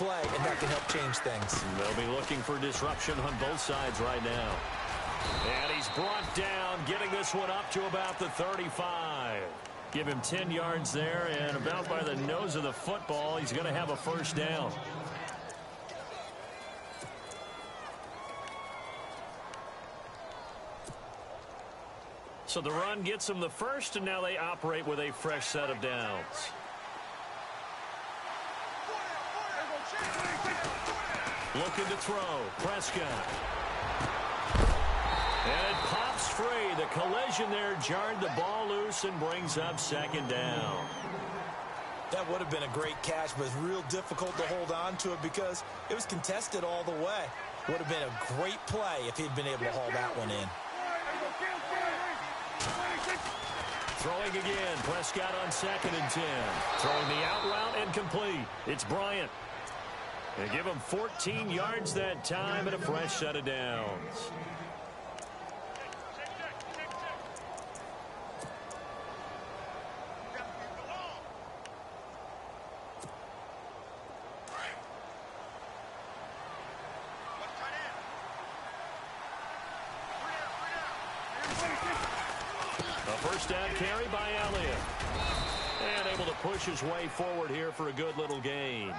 play, and that can help change things. They'll be looking for disruption on both sides right now. And he's brought down, getting this one up to about the 35. Give him 10 yards there, and about by the nose of the football, he's going to have a first down. So the run gets them the first, and now they operate with a fresh set of downs. Looking to throw. Prescott. And it pops free. The collision there jarred the ball loose and brings up second down. That would have been a great catch, but it's real difficult to hold on to it because it was contested all the way. Would have been a great play if he'd been able to haul that one in. Throwing again. Prescott on 2nd and 10. Throwing the out route and complete. It's Bryant. They give him 14 yards that time and a fresh set of downs. First down carry by Elliott. And able to push his way forward here for a good little gain.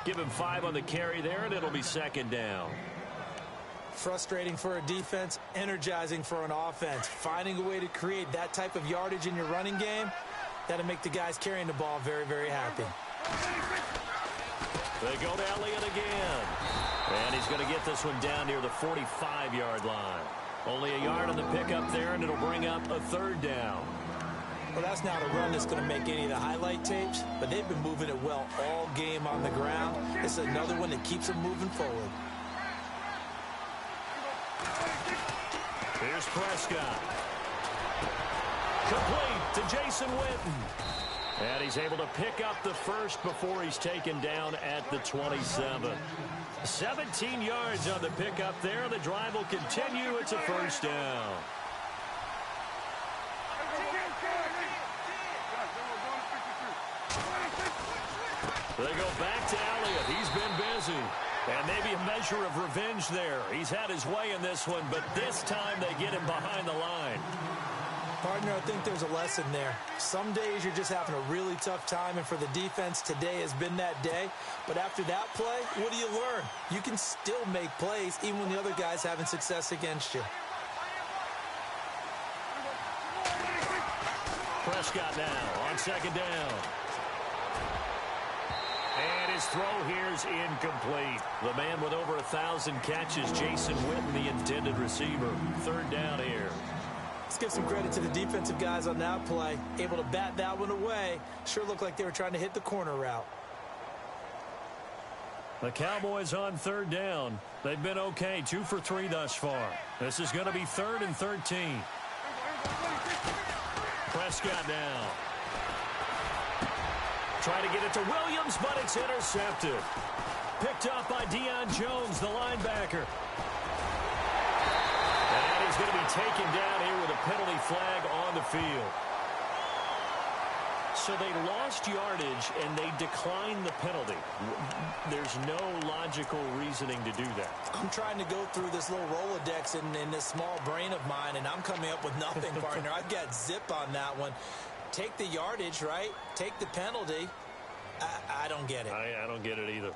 Give him 5 on the carry there, and it'll be second down. Frustrating for a defense, energizing for an offense. Finding a way to create that type of yardage in your running game, that'll make the guys carrying the ball very, very happy. They go to Elliott again. And he's going to get this one down near the 45-yard line. Only a yard on the pickup there, and it'll bring up a third down. Well, that's not a run that's going to make any of the highlight tapes, but they've been moving it well all game on the ground. It's another one that keeps them moving forward. Here's Prescott. Complete to Jason Witten. And he's able to pick up the first before he's taken down at the 27. 17 yards on the pickup there. The drive will continue. It's a first down. They go back to Elliott. He's been busy. And maybe a measure of revenge there. He's had his way in this one, but this time they get him behind the line. Partner, I think there's a lesson there. Some days you're just having a really tough time, and for the defense, today has been that day. But after that play, what do you learn? You can still make plays even when the other guy's having success against you. Prescott now on second down. And his throw here's incomplete. The man with over 1,000 catches, Jason Witten, the intended receiver. Third down here. Let's give some credit to the defensive guys on that play. Able to bat that one away. Sure looked like they were trying to hit the corner route. The Cowboys on third down. They've been okay, 2 for 3 thus far. This is going to be 3rd and 13. Prescott now. Trying to get it to Williams, but it's intercepted. Picked up by Deion Jones, the linebacker. And he's going to be taken down here with a penalty flag on the field. So they lost yardage, and they declined the penalty. There's no logical reasoning to do that. I'm trying to go through this little Rolodex in this small brain of mine, and I'm coming up with nothing, partner. I've got zip on that one. Take the yardage, right? Take the penalty. I don't get it. I don't get it either.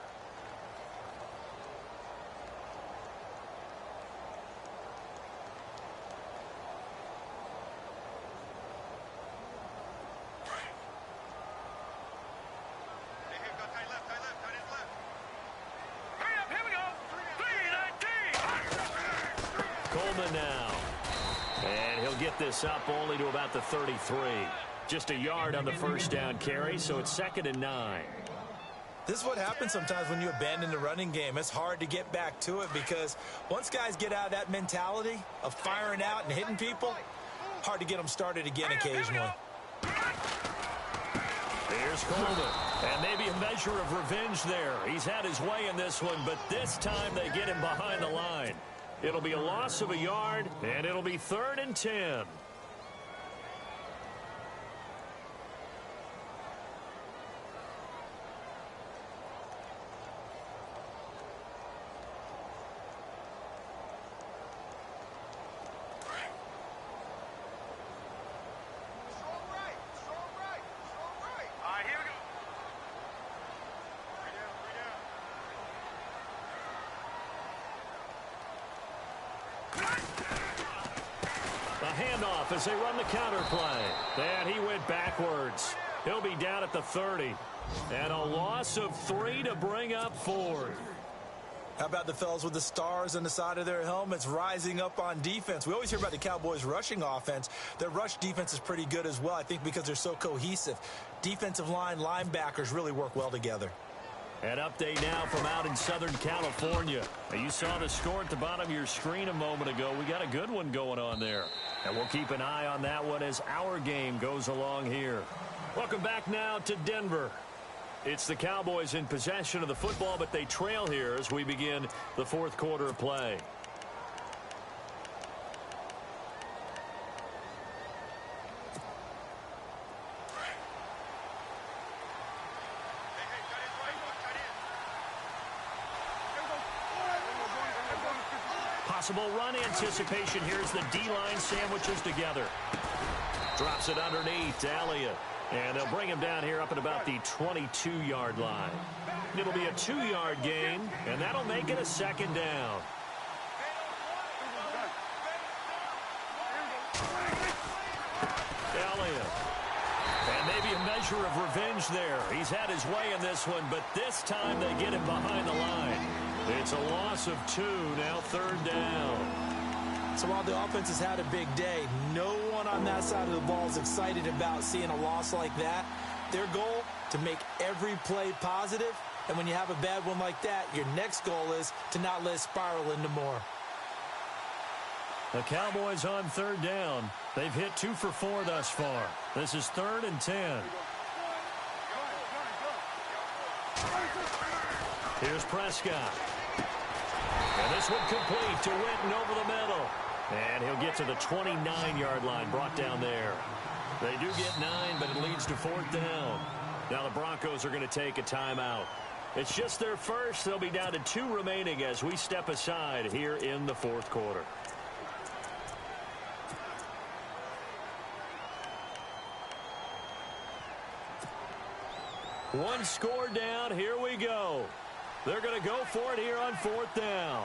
Coleman now. And he'll get this up only to about the 33. Just a yard on the first down carry, so it's 2nd and 9. This is what happens sometimes when you abandon the running game. It's hard to get back to it because once guys get out of that mentality of firing out and hitting people, hard to get them started again occasionally. Here's Coleman. And maybe a measure of revenge there. He's had his way in this one, but this time they get him behind the line. It'll be a loss of a yard, and it'll be 3rd and 10. handoff as they run the counter play. And he went backwards. He'll be down at the 30. And a loss of 3 to bring up 4. How about the fellas with the stars on the side of their helmets rising up on defense? We always hear about the Cowboys' rushing offense. Their rush defense is pretty good as well, I think, because they're so cohesive. Defensive line, linebackers really work well together. An update now from out in Southern California. You saw the score at the bottom of your screen a moment ago. We got a good one going on there. And we'll keep an eye on that one as our game goes along here. Welcome back now to Denver. It's the Cowboys in possession of the football, but they trail here as we begin the fourth quarter of play. Possible run anticipation. Here's the D-line sandwiches together. Drops it underneath to Elliott. And they'll bring him down here up at about the 22-yard line. It'll be a 2-yard gain, and that'll make it a second down. Elliott. And maybe a measure of revenge there. He's had his way in this one, but this time they get him behind the line. It's a loss of 2, now third down. So while the offense has had a big day, no one on that side of the ball is excited about seeing a loss like that. Their goal, to make every play positive, and when you have a bad one like that, your next goal is to not let it spiral into more. The Cowboys on third down. They've hit 2 for 4 thus far. This is 3rd and 10. Here's Prescott. And this one complete to Witten over the middle. And he'll get to the 29-yard line, brought down there. They do get 9, but it leads to 4th down. Now the Broncos are going to take a timeout. It's just their first. They'll be down to 2 remaining as we step aside here in the fourth quarter. One score down. Here we go. They're going to go for it here on 4th down.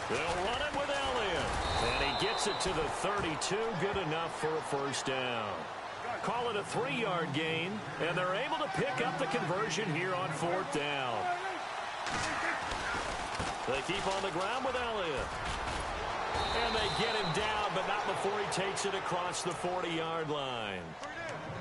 They'll run it with Elliott. And he gets it to the 32. Good enough for a first down. Call it a 3-yard gain. And they're able to pick up the conversion here on 4th down. They keep on the ground with Elliott. And they get him down, but not before he takes it across the 40-yard line.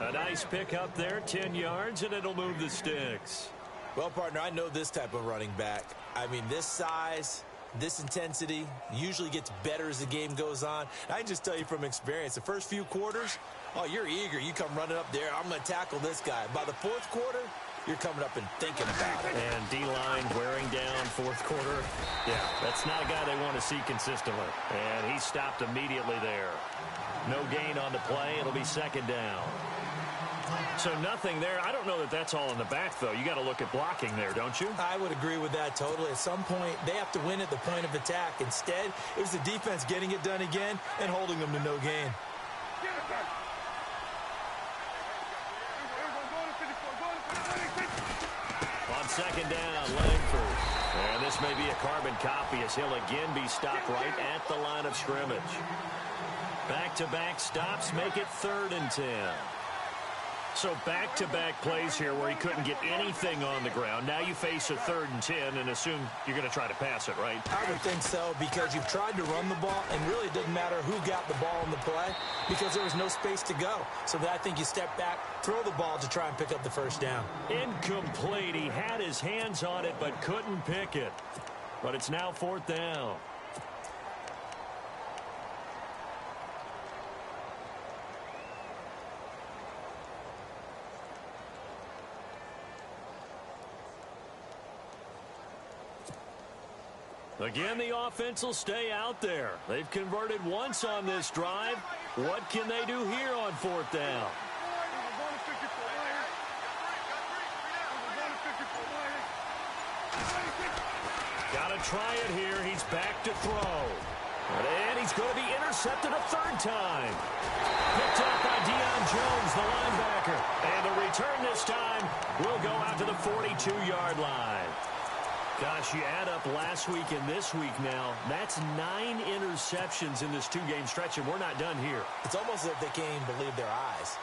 A nice pickup there, 10 yards, and it'll move the sticks. Well, partner, I know this type of running back. I mean, this size, this intensity usually gets better as the game goes on. I can just tell you from experience, the first few quarters, oh, you're eager. You come running up there. I'm going to tackle this guy. By the fourth quarter, you're coming up and thinking about it. And D-line wearing down fourth quarter. Yeah, that's not a guy they want to see consistently. And he stopped immediately there. No gain on the play. It'll be second down. So nothing there. I don't know that that's all in the back, though. You got to look at blocking there, don't you? I would agree with that totally. At some point, they have to win at the point of attack. Instead, it was the defense getting it done again and holding them to no gain. On second down, Langford. And this may be a carbon copy as he'll again be stopped right at the line of scrimmage. Back-to-back stops make it 3rd and 10. So back-to-back plays here where he couldn't get anything on the ground. Now you face a 3rd and 10 and assume you're going to try to pass it, right? I would think so, because you've tried to run the ball, and really it doesn't matter who got the ball in the play because there was no space to go. So I think you step back, throw the ball to try and pick up the first down. Incomplete. He had his hands on it but couldn't pick it. But it's now 4th down. Again, the offense will stay out there. They've converted once on this drive. What can they do here on 4th down? Got to try it here. He's back to throw. And he's going to be intercepted a 3rd time. Picked up by Deion Jones, the linebacker. And the return this time will go out to the 42-yard line. Gosh, you add up last week and this week now. That's 9 interceptions in this 2-game stretch, and we're not done here. It's almost as if they can't even believe their eyes.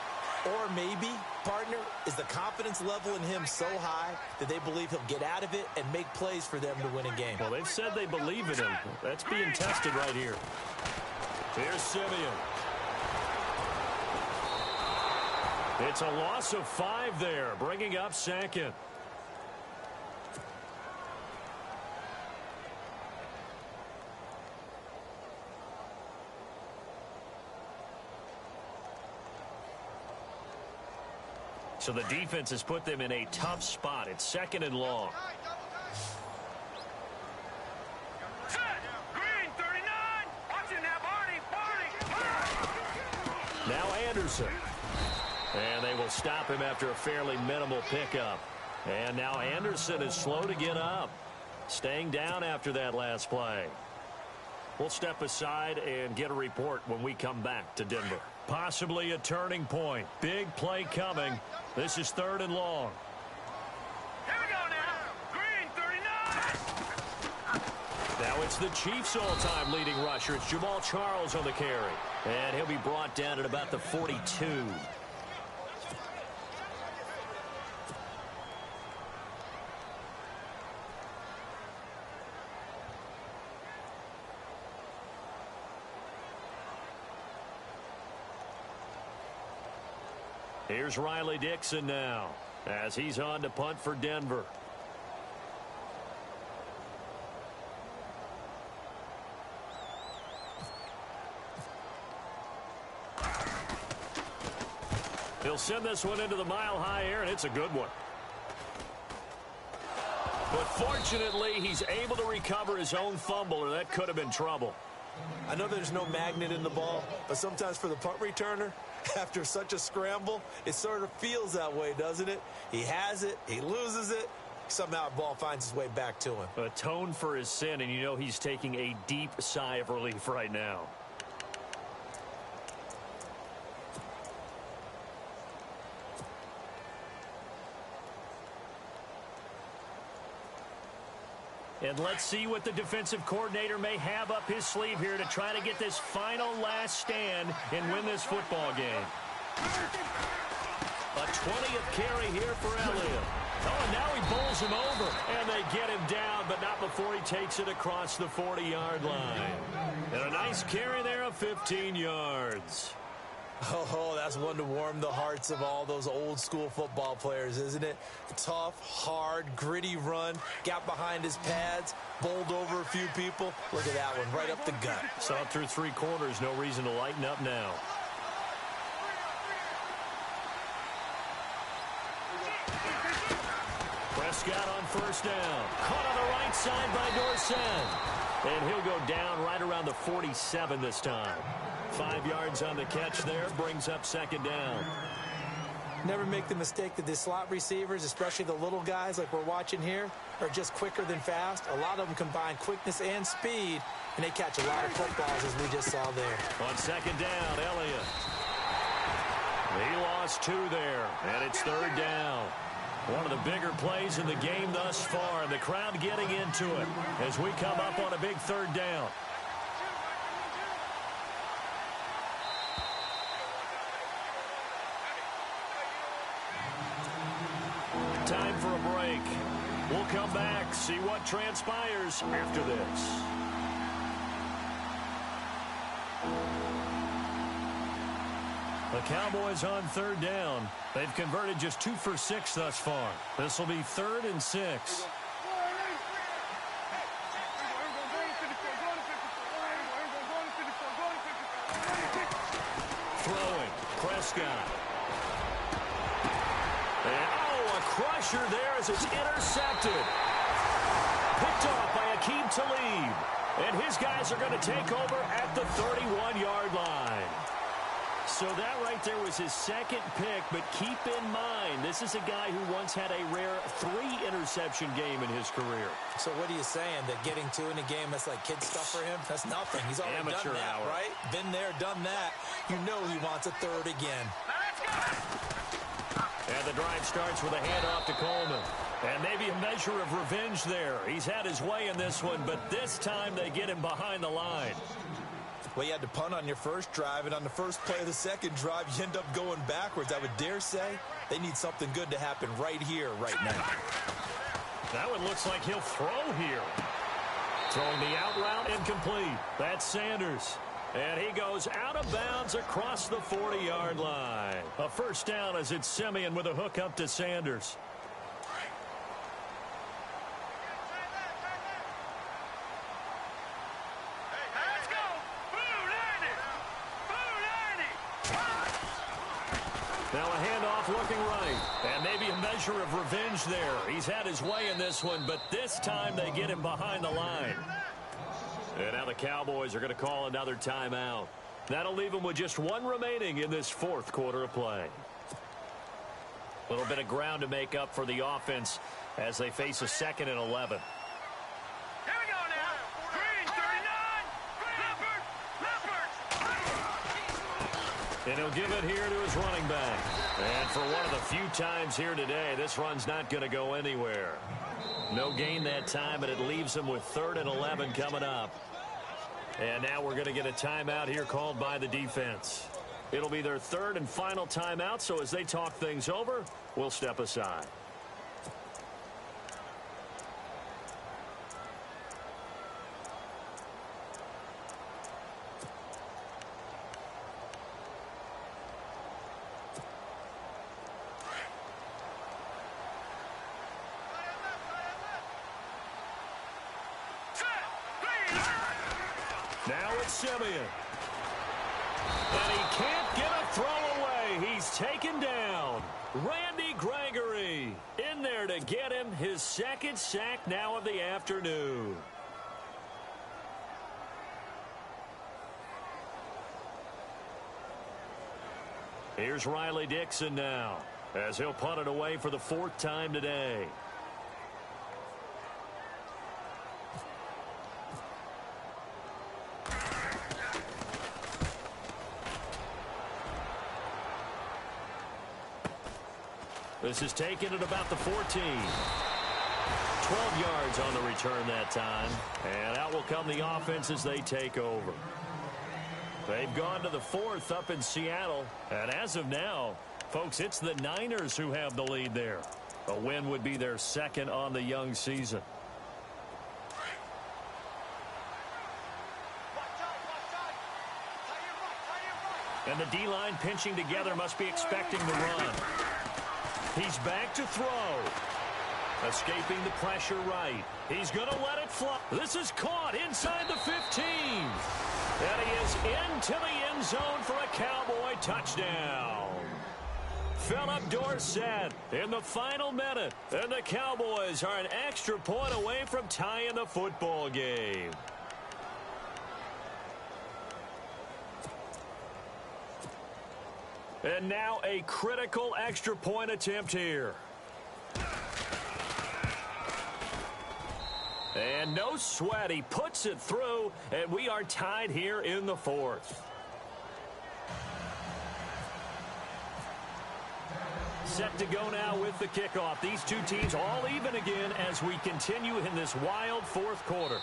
Or maybe, partner, is the confidence level in him so high that they believe he'll get out of it and make plays for them to win a game. Well, they've said they believe in him. That's being tested right here. Here's Simeon. It's a loss of 5 there, bringing up second. So the defense has put them in a tough spot. It's 2nd and long. Now Anderson. And they will stop him after a fairly minimal pickup. And now Anderson is slow to get up. Staying down after that last play. We'll step aside and get a report when we come back to Denver. Possibly a turning point. Big play coming. This is 3rd and long. Here we go now. Green 39. Now it's the Chiefs' all-time leading rusher. It's Jamal Charles on the carry. And he'll be brought down at about the 42. Here's Riley Dixon now as he's on to punt for Denver. He'll send this one into the mile-high air, and it's a good one. But fortunately, he's able to recover his own fumble, or that could have been trouble. I know there's no magnet in the ball, but sometimes for the punt returner, after such a scramble, it sort of feels that way, doesn't it? He has it, he loses it, somehow the ball finds its way back to him. Atone for his sin, and you know he's taking a deep sigh of relief right now. And let's see what the defensive coordinator may have up his sleeve here to try to get this final last stand and win this football game. A 20th carry here for Elliott. Oh, and now he bowls him over. And they get him down, but not before he takes it across the 40-yard line. And a nice carry there of 15 yards. Oh, that's one to warm the hearts of all those old-school football players, isn't it? Tough, hard, gritty run, got behind his pads, bowled over a few people. Look at that one, right up the gut. Saw it through 3 quarters, no reason to lighten up now. Prescott on 1st down. Caught on the right side by Dorsett. And he'll go down right around the 47 this time. 5 yards on the catch there, brings up 2nd down. Never make the mistake that the slot receivers, especially the little guys like we're watching here, are just quicker than fast. A lot of them combine quickness and speed, and they catch a lot of footballs, as we just saw there. On 2nd down, Elliott. He lost 2 there, and it's 3rd down. One of the bigger plays in the game thus far, and the crowd getting into it as we come up on a big 3rd down. Time for a break. We'll come back, see what transpires after this. The Cowboys on 3rd down. They've converted just 2 for 6 thus far. This will be 3rd and 6. Throwing, Prescott. And, oh, a crusher there as it's intercepted. Picked off by Akeem Talib. And his guys are going to take over at the 31-yard line. So that right there was his 2nd pick, but keep in mind, this is a guy who once had a rare 3-interception game in his career. So what are you saying, that getting 2 in a game, that's like kid stuff for him? That's nothing. He's already Amateur done that, hour. right? Been there, done that. You know he wants a 3rd again. And the the drive starts with a handoff to Coleman. And maybe a measure of revenge there. He's had his way in this one, but this time they get him behind the line. Well, you had to punt on your first drive, and on the first play of the second drive, you end up going backwards. I would dare say they need something good to happen right here, right now. That one looks like he'll throw here. Throwing the out route incomplete. That's Sanders. And he goes out of bounds across the 40-yard line. A first down as it's Simeon with a hook up to Sanders. Let's go. Now a handoff looking right. And maybe a measure of revenge there. He's had his way in this one, but this time they get him behind the line. And now the Cowboys are going to call another timeout. That'll leave them with just one remaining in this fourth quarter of play. A little bit of ground to make up for the offense as they face a 2nd and 11. Here we go now. Green 39. Leopard. And he'll give it here to his running back. And for one of the few times here today, this run's not going to go anywhere. No gain that time, and it leaves them with 3rd and 11 coming up. And now we're going to get a timeout here called by the defense. It'll be their 3rd and final timeout, so as they talk things over, we'll step aside. Now it's Simeon. And he can't get a throw away. He's taken down. Randy Gregory in there to get him his 2nd sack now of the afternoon. Here's Riley Dixon now as he'll punt it away for the 4th time today. This is taken at about the 14. 12 yards on the return that time. And out will come the offense as they take over. They've gone to the 4th up in Seattle. And as of now, folks, it's the Niners who have the lead there. A win would be their 2nd on the young season. And the D-line pinching together must be expecting the run. He's back to throw. Escaping the pressure right. He's going to let it fly. This is caught inside the 15. And he is into the end zone for a Cowboy touchdown. Philip Dorsett in the final minute. And the Cowboys are an extra point away from tying the football game. And now a critical extra point attempt here. And no sweat. He puts it through, and we are tied here in the 4th. Set to go now with the kickoff. These two teams all even again as we continue in this wild 4th quarter.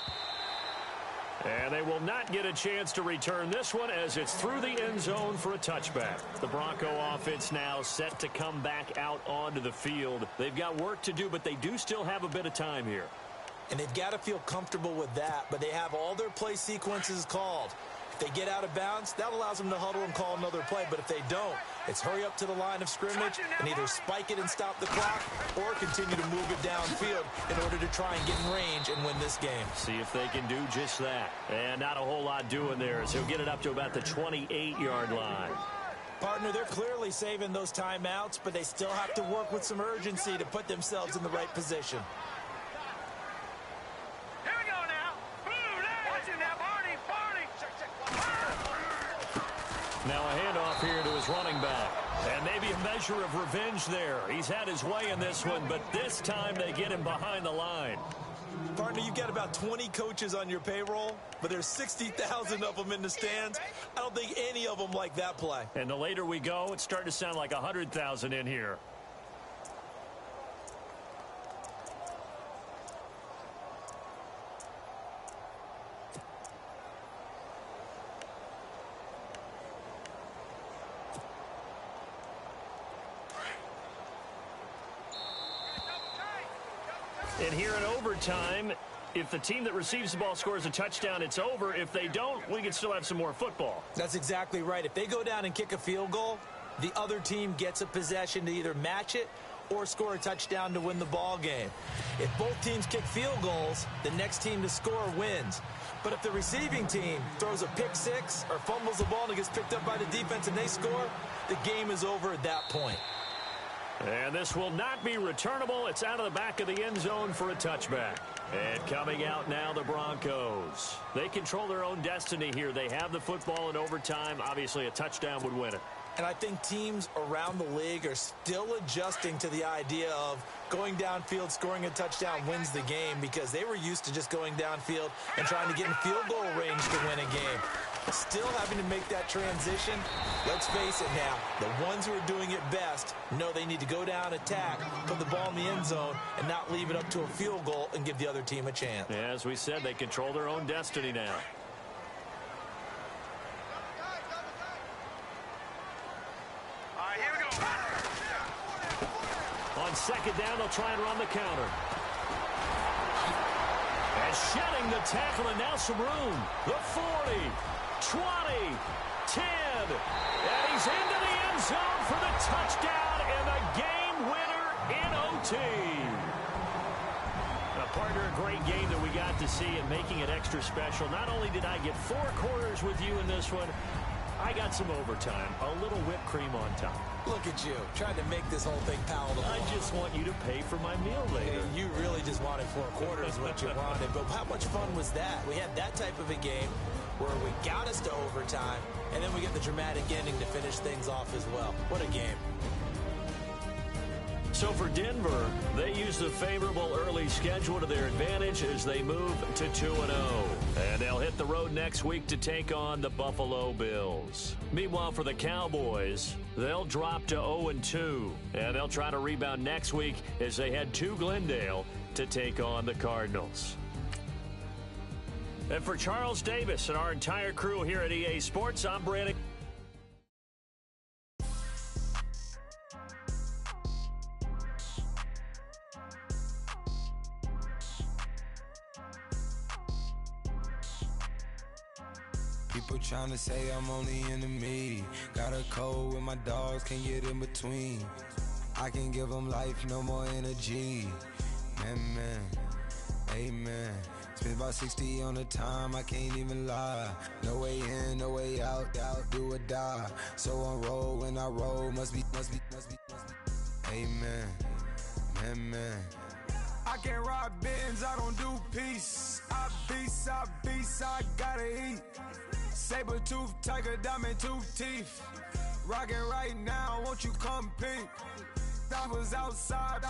And they will not get a chance to return this one as it's through the end zone for a touchback. The Bronco offense now set to come back out onto the field. They've got work to do, but they do still have a bit of time here. And they've got to feel comfortable with that, but they have all their play sequences called. If they get out of bounds, that allows them to huddle and call another play. But if they don't, it's hurry up to the line of scrimmage and either spike it and stop the clock or continue to move it downfield in order to try and get in range and win this game. See if they can do just that. And not a whole lot doing there as he'll get it up to about the 28-yard line. Partner, they're clearly saving those timeouts, but they still have to work with some urgency to put themselves in the right position. Here we go now. Watch it now, Barney. Now a handoff here to his running back. And maybe a measure of revenge there. He's had his way in this one, but this time they get him behind the line. Partner, you've got about 20 coaches on your payroll, but there's 60,000 of them in the stands. I don't think any of them like that play. And the later we go, it's starting to sound like 100,000 in here. And here in overtime, if the team that receives the ball scores a touchdown, it's over. If they don't, we can still have some more football. That's exactly right. If they go down and kick a field goal, the other team gets a possession to either match it or score a touchdown to win the ball game. If both teams kick field goals, the next team to score wins. But if the receiving team throws a pick six or fumbles the ball and it gets picked up by the defense and they score, the game is over at that point. And this will not be returnable. It's out of the back of the end zone for a touchback. And coming out now, the Broncos. They control their own destiny here. They have the football in overtime. Obviously, a touchdown would win it. And I think teams around the league are still adjusting to the idea of going downfield, scoring a touchdown wins the game, because they were used to just going downfield and trying to get in field goal range to win a game. Still having to make that transition. Let's face it now, the ones who are doing it best know they need to go down, attack, put the ball in the end zone, and not leave it up to a field goal and give the other team a chance. Yeah, as we said, they control their own destiny now. On second down, they'll try and run the counter. And shedding the tackle, and now some room. The 40, 20, 10. And he's into the end zone for the touchdown and the game winner in OT. Now, partner, a great game that we got to see and making it extra special. Not only did I get 4 quarters with you in this one, I got some overtime, a little whipped cream on top. Look at you, trying to make this whole thing palatable. I just want you to pay for my meal later. Hey, you really just wanted 4 quarters what you wanted. But how much fun was that? We had that type of a game where we got us to overtime, and then we get the dramatic ending to finish things off as well. What a game. So for Denver, they use the favorable early schedule to their advantage as they move to 2-0. And they'll hit the road next week to take on the Buffalo Bills. Meanwhile, for the Cowboys, they'll drop to 0-2. And they'll try to rebound next week as they head to Glendale to take on the Cardinals. And for Charles Davis and our entire crew here at EA Sports, I'm Brandon. People tryna say I'm only enemy. Got a code with my dogs, can't get in between. I can give them life, no more energy. Man, amen. Spent about 60 on the time, I can't even lie. No way in, no way out, do or die. So on roll, when I roll, must be. Amen, man. I can't ride Benz, I don't do peace. I beast, I gotta eat. Saber tooth, tiger, diamond tooth teeth. Rockin' right now, won't you come peep? I was outside.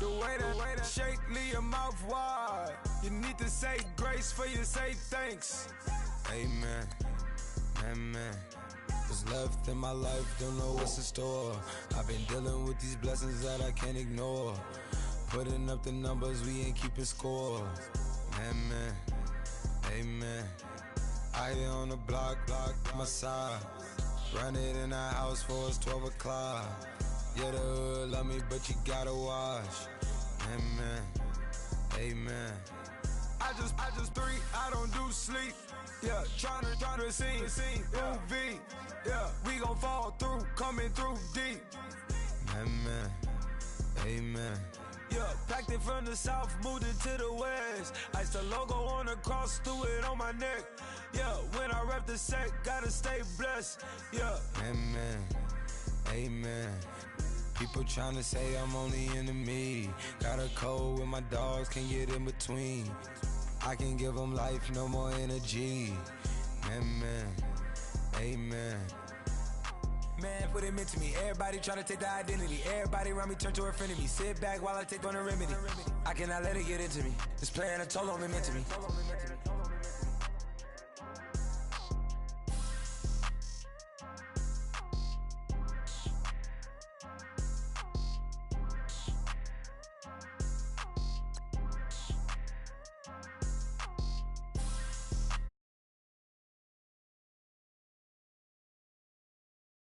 The way that shake, leave your mouth wide. You need to say grace for you say thanks. Amen, amen. What's left in my life, don't know what's in store. I've been dealing with these blessings that I can't ignore. Putting up the numbers, we ain't keeping score. Amen. I here on the block, my side. Run it in the house for us 12 o'clock. Yeah, the hood love me, but you gotta watch. Amen. I just 3, I don't do sleep. Yeah, tryna see UV. Yeah, we gon' fall through, coming through deep. Amen. Yeah, packed it from the south, moved it to the west. Iced the logo on the cross, threw it on my neck. Yeah, when I rep the set, gotta stay blessed. Yeah. Amen. People tryna say I'm only enemy. Got a code with my dogs, can't get in between. I can give them life, no more energy. Amen. Man, put it into me. Everybody try to take the identity. Everybody around me turn to a friend of me. Sit back while I take on the remedy. I cannot let it get into me. It's playing a toll on me mentally.